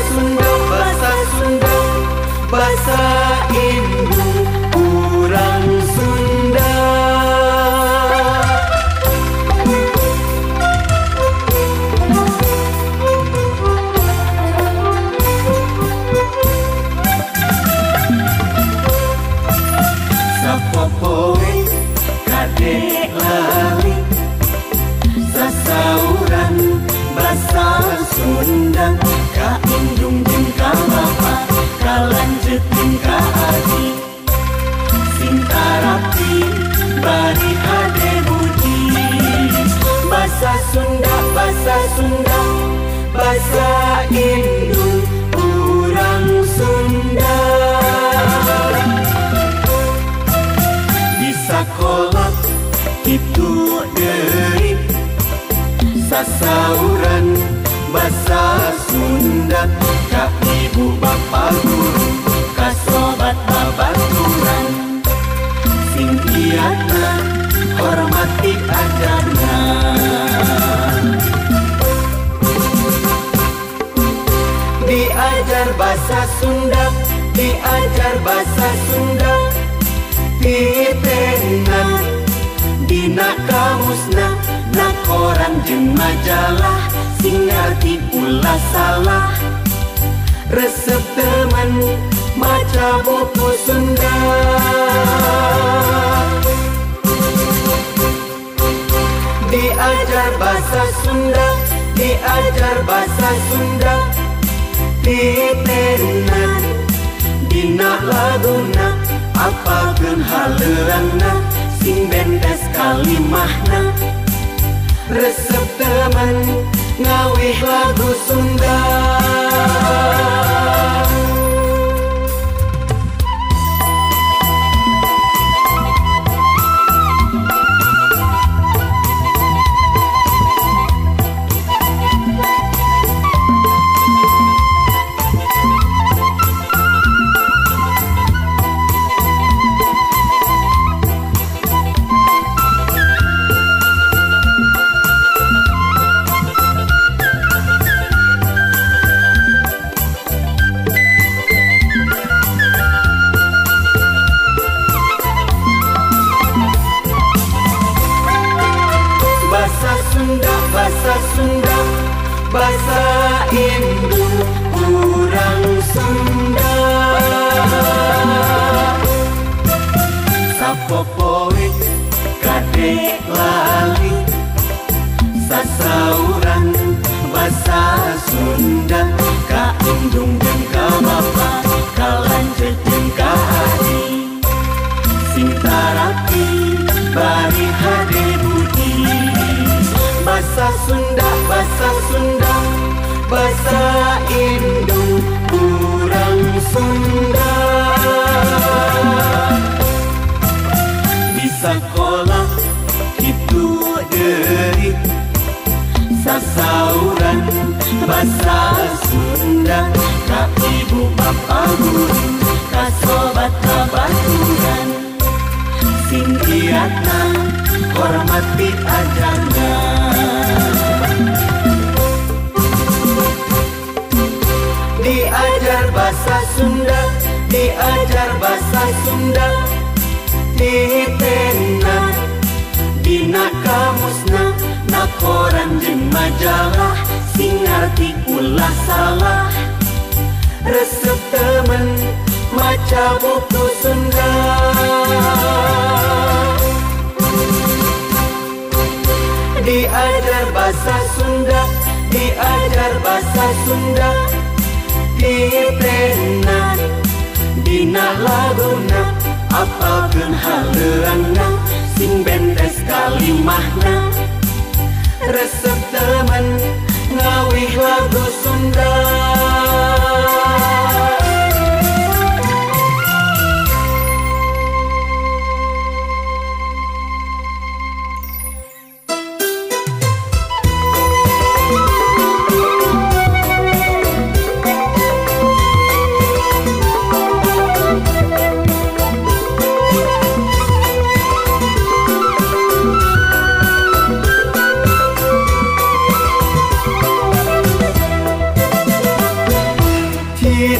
Sunda, bahasa Sunda, bahasa Indo urang Sunda. Sapopoe kadek lali sasauran bahasa Sunda, kaindung jeung ka bapa kalanjut jeung ka adi sing tarapi bari hade budi. Bahasa Sunda, bahasa Sunda, bahasa Indung urang Sunda. Di sakola kitu deui sasauran bahasa Sunda, ka ibu bapa guru, ka sobat babaturan sing iana hormati ajarna. Diajar bahasa Sunda, diajar bahasa Sunda, ditenan dina kamusna, na koran jeung majalah sing ngarti ulah salah. Resep temen maca buku Sunda. Diajar bahasa Sunda, diajar bahasa Sunda, ditenan dina laguna, apalkeun haleurangna sing bendes kalimahna. Resep temen ngawih lagu Sunda. Bahasa Sunda, bahasa Indo urang Sunda. Sapopoe kadek lali sasauran bahasa Sunda, ka indung jeung ka bapa kalanjut jeung ka adi sing tarapi bari hade budi. Bahasa Sunda, bahasa Sunda, bahasa Indung urang Sunda. Di sakola kitu deui sasauran bahasa Sunda, ka ibu bapa guru, ka sobat babaturan sing giatna hormati ajarna. Diajar bahasa Sunda, diajar bahasa Sunda, ditenan dina kamusna, na koran jeung majalah sing ngarti ulah salah. Resep temen maca buku Sunda. Diajar bahasa Sunda, diajar bahasa Sunda, ditenan dina laguna, apalkeun haleurangna sing bendes kalimahna. Resep temen ngawih lagu Sunda.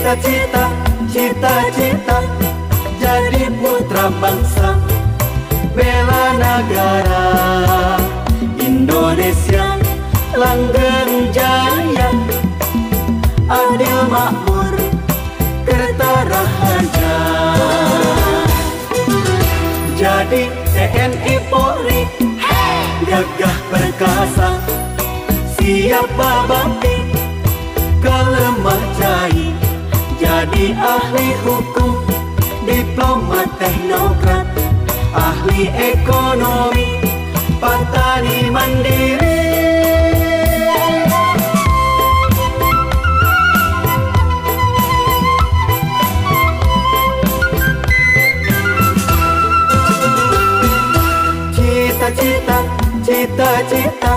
Cita-cita, cita-cita jadi putra bangsa, bela negara Indonesia langgeng jaya, adil makmur kerta raharja. Jadi TNI Polri gagah perkasa, siapa bakti kelemah jai, jadi ahli hukum, diplomat teknokrat, ahli ekonomi, petani mandiri. Cita-cita, cita-cita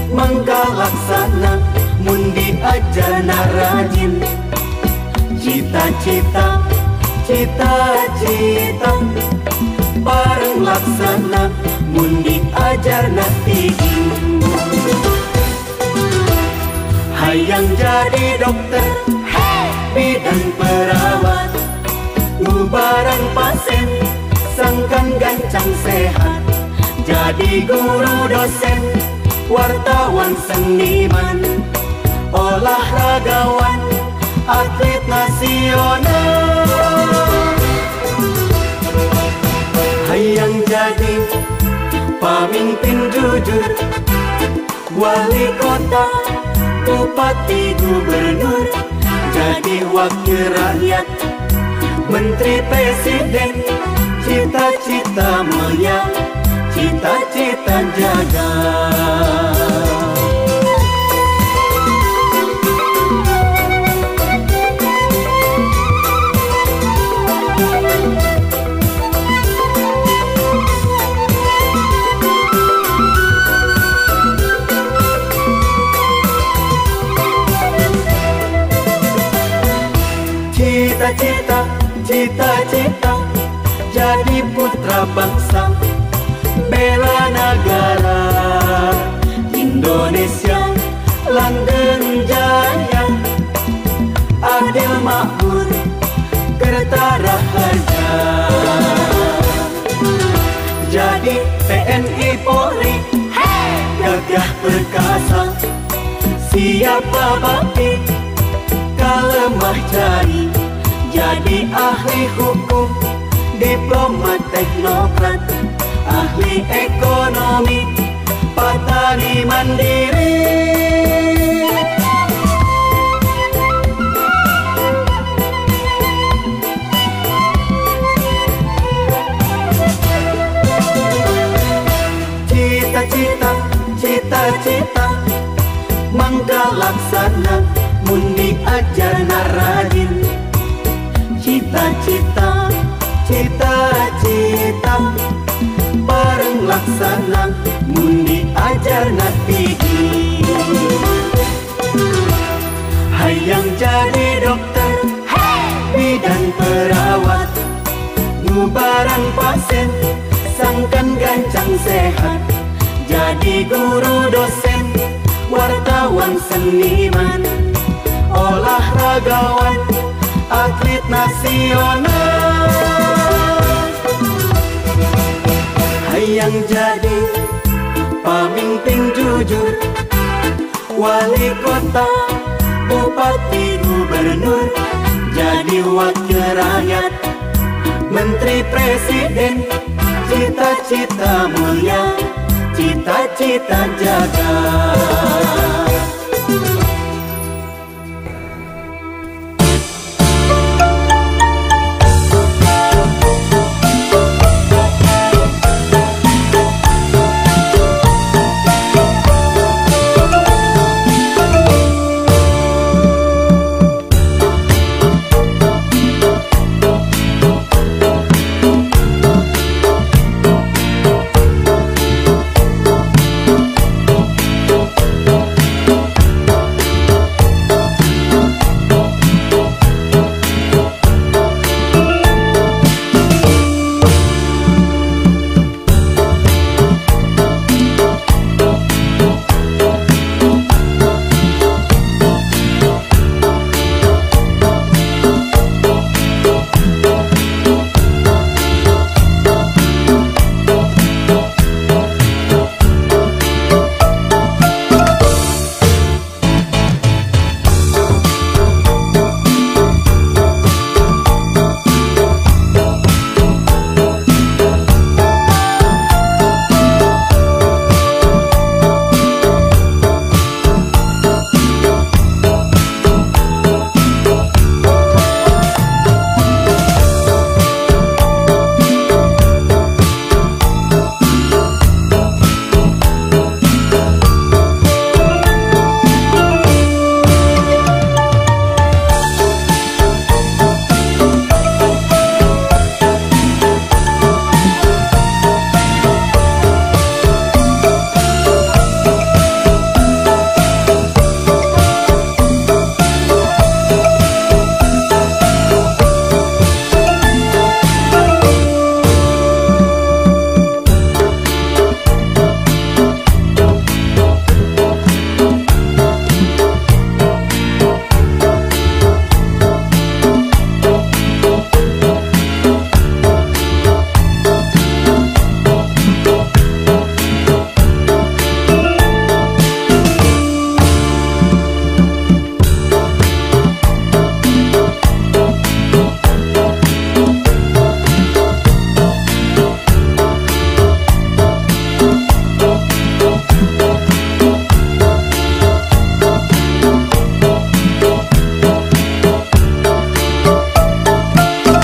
menggalaksana, mundi ajana rajin. Cita-cita, cita-cita bareng laksana, mundi ajarna tinggi. Hayang jadi dokter, bidan perawat, ngubaran pasien, sangkan gancang sehat. Jadi guru dosen, wartawan seniman, olahragawan, atlet nasional. Hayang jadi pemimpin jujur, wali kota, bupati, gubernur, jadi wakil rakyat, menteri presiden. Cita-cita mulia, cita-cita jaga. Cita-cita, cita-cita jadi putra bangsa, bela negara Indonesia langgeng jaya, adil makmur kerta raharja. Jadi TNI Polri gagah perkasa, siapa bakti kalemah jari, jadi ahli hukum, diplomat teknokrat, ahli ekonomi, petani mandiri. Cita-cita, cita-cita menggalaksana, mundi ajarna rajin. Cita-cita, cita-cita bareng laksana, mundi ajarna tinggi. Hayang jadi dokter, bidan perawat, ngubaran pasien, sangkan gancang sehat. Jadi guru dosen, wartawan seniman, olahragawan, atlet nasional. Hayang jadi pemimpin jujur, wali kota, bupati, gubernur, jadi wakil rakyat, menteri presiden. Cita-cita mulia, cita-cita jaga.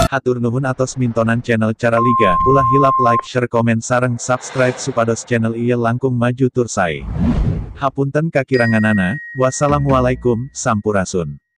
Hatur nuhun atos mintonan channel Cara Liga, ulah hilap like share komen sareng subscribe supados channel ieu langkung maju tur sae. Hapunten kakiranganana, wassalamualaikum, sampurasun.